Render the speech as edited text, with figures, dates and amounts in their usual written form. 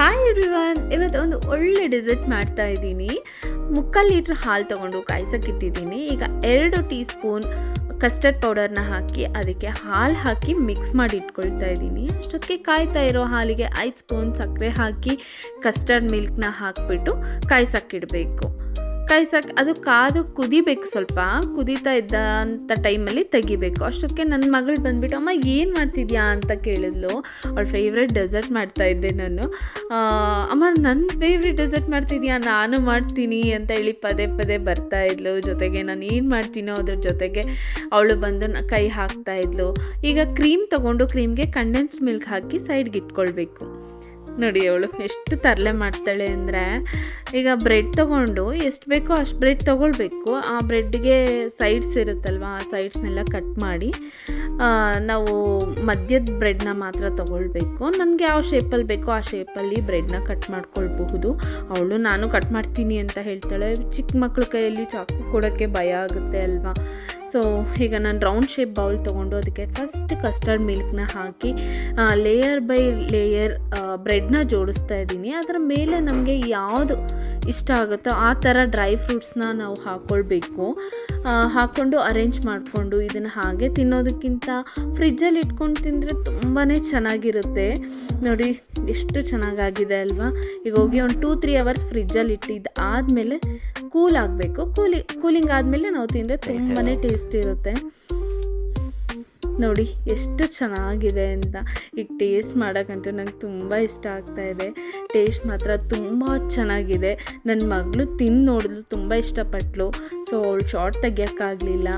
Hi everyone, ಇವತ್ತು ಒಂದು ಒಳ್ಳೆ ಡೆಸರ್ಟ್ ಮಾಡ್ತಾ ಇದ್ದೀನಿ. 3/4 ಲೀಟ್ರ್ ಹಾಲು ತೊಗೊಂಡು ಕಾಯ್ಸೋಕ್ಕಿಟ್ಟಿದ್ದೀನಿ. ಈಗ 2 ಟೀ ಸ್ಪೂನ್ ಕಸ್ಟರ್ಡ್ ಪೌಡರ್ನ ಹಾಕಿ ಅದಕ್ಕೆ ಹಾಲು ಹಾಕಿ ಮಿಕ್ಸ್ ಮಾಡಿ ಇಟ್ಕೊಳ್ತಾ ಇದ್ದೀನಿ. ಅಷ್ಟೊತ್ತಿಗೆ ಕಾಯ್ತಾ ಇರೋ ಹಾಲಿಗೆ 5 ಸ್ಪೂನ್ ಸಕ್ಕರೆ ಹಾಕಿ ಕಸ್ಟರ್ಡ್ ಮಿಲ್ಕ್ನ ಹಾಕಿಬಿಟ್ಟು ಕಾಯ್ಸೋಕ್ಕಿಡಬೇಕು. ಅದು ಕಾದು ಕುದಿಬೇಕು. ಸ್ವಲ್ಪ ಕುದೀತಾ ಇದ್ದಂಥ ಟೈಮಲ್ಲಿ ತೆಗಿಬೇಕು. ಅಷ್ಟೊತ್ತಿಗೆ ನನ್ನ ಮಗಳು ಬಂದುಬಿಟ್ಟು ಅಮ್ಮ ಏನು ಮಾಡ್ತಿದ್ಯಾ ಅಂತ ಕೇಳಿದ್ಲು. ಅವಳ ಫೇವ್ರೆಟ್ ಡೆಸರ್ಟ್ ಮಾಡ್ತಾಯಿದ್ದೆ ನಾನು. ಅಮ್ಮ ನನ್ನ ಫೇವ್ರೆಟ್ ಡೆಸರ್ಟ್ ಮಾಡ್ತಿದ್ಯಾ, ನಾನು ಮಾಡ್ತೀನಿ ಅಂತ ಹೇಳಿ ಪದೇ ಪದೇ ಬರ್ತಾಯಿದ್ಲು. ಜೊತೆಗೆ ನಾನು ಏನು ಮಾಡ್ತೀನೋ ಅದ್ರ ಜೊತೆಗೆ ಅವಳು ಬಂದು ಕೈ ಹಾಕ್ತಾಯಿದ್ಲು. ಈಗ ಕ್ರೀಮ್ ತೊಗೊಂಡು ಕ್ರೀಮ್ಗೆ ಕಂಡೆನ್ಸ್ಡ್ ಮಿಲ್ಕ್ ಹಾಕಿ ಸೈಡ್ಗೆ ಇಟ್ಕೊಳ್ಬೇಕು. ನೋಡಿ ಅವಳು ಎಷ್ಟು ತರಲೆ ಮಾಡ್ತಾಳೆ ಅಂದರೆ, ಈಗ ಬ್ರೆಡ್ ತೊಗೊಂಡು ಎಷ್ಟು ಬೇಕೋ ಅಷ್ಟು ಬ್ರೆಡ್ ತೊಗೊಳ್ಬೇಕು. ಆ ಬ್ರೆಡ್ಗೆ ಸೈಡ್ಸ್ ಇರುತ್ತಲ್ವ, ಆ ಸೈಡ್ಸ್ನೆಲ್ಲ ಕಟ್ ಮಾಡಿ ನಾವು ಮಧ್ಯದ ಬ್ರೆಡ್ನ ಮಾತ್ರ ತೊಗೊಳ್ಬೇಕು. ನನಗೆ ಯಾವ ಶೇಪಲ್ಲಿ ಬೇಕೋ ಆ ಶೇಪಲ್ಲಿ ಬ್ರೆಡ್ನ ಕಟ್ ಮಾಡ್ಕೊಳ್ಬಹುದು. ಅವಳು ನಾನು ಕಟ್ ಮಾಡ್ತೀನಿ ಅಂತ ಹೇಳ್ತಾಳೆ. ಚಿಕ್ಕ ಮಕ್ಳ ಕೈಯಲ್ಲಿ ಚಾಕು ಕೊಡೋಕ್ಕೆ ಭಯ ಆಗುತ್ತೆ ಅಲ್ವಾ. ಸೊ ಈಗ ನಾನು ರೌಂಡ್ ಶೇಪ್ ಬೌಲ್ ತೊಗೊಂಡು ಅದಕ್ಕೆ ಫಸ್ಟ್ ಕಸ್ಟರ್ಡ್ ಮಿಲ್ಕ್ನ ಹಾಕಿ ಲೇಯರ್ ಬೈ ಲೇಯರ್ ಬ್ರೆಡ್ನ ಜೋಡಿಸ್ತಾ ಇದ್ದೀನಿ. ಅದರ ಮೇಲೆ ನಮಗೆ ಯಾವುದು ಇಷ್ಟ ಆಗುತ್ತೋ ಆ ಥರ ಡ್ರೈ ಫ್ರೂಟ್ಸ್ನ ನಾವು ಹಾಕ್ಕೊಳ್ಬೇಕು. ಹಾಕ್ಕೊಂಡು ಅರೇಂಜ್ ಮಾಡಿಕೊಂಡು ಇದನ್ನು ಹಾಗೆ ತಿನ್ನೋದಕ್ಕಿಂತ ಫ್ರಿಜ್ಜಲ್ಲಿ ಇಟ್ಕೊಂಡು ತಿಂದರೆ ತುಂಬಾ ಚೆನ್ನಾಗಿರುತ್ತೆ. ನೋಡಿ ಎಷ್ಟು ಚೆನ್ನಾಗಾಗಿದೆ ಅಲ್ವಾ. ಈಗ ಹೋಗಿ ಒಂದು 2-3 ಅವರ್ಸ್ ಫ್ರಿಜ್ಜಲ್ಲಿ ಇಟ್ಟಿದ್ದು ಆದಮೇಲೆ ಕೂಲ್ ಆಗಬೇಕು. ಕೂಲಿಂಗ್ ಆದಮೇಲೆ ನಾವು ತಿಂದರೆ ತುಂಬಾ ಟೇಸ್ಟ್ ಇರುತ್ತೆ. ನೋಡಿ ಎಷ್ಟು ಚೆನ್ನಾಗಿದೆ ಅಂತ. ಈಗ ಟೇಸ್ಟ್ ಮಾಡೋಕ್ಕಂತೂ ನಂಗೆ ತುಂಬ ಇಷ್ಟ ಆಗ್ತಾಯಿದೆ. ಟೇಸ್ಟ್ ಮಾತ್ರ ತುಂಬ ಚೆನ್ನಾಗಿದೆ. ನನ್ನ ಮಗಳು ತಿಂದು ನೋಡಿದ್ಲು, ತುಂಬ ಇಷ್ಟಪಟ್ಟಳು. ಸೊ ಅವಳು ಶಾರ್ಟ್ ತೆಗಿಯೋಕ್ಕಾಗಲಿಲ್ಲ.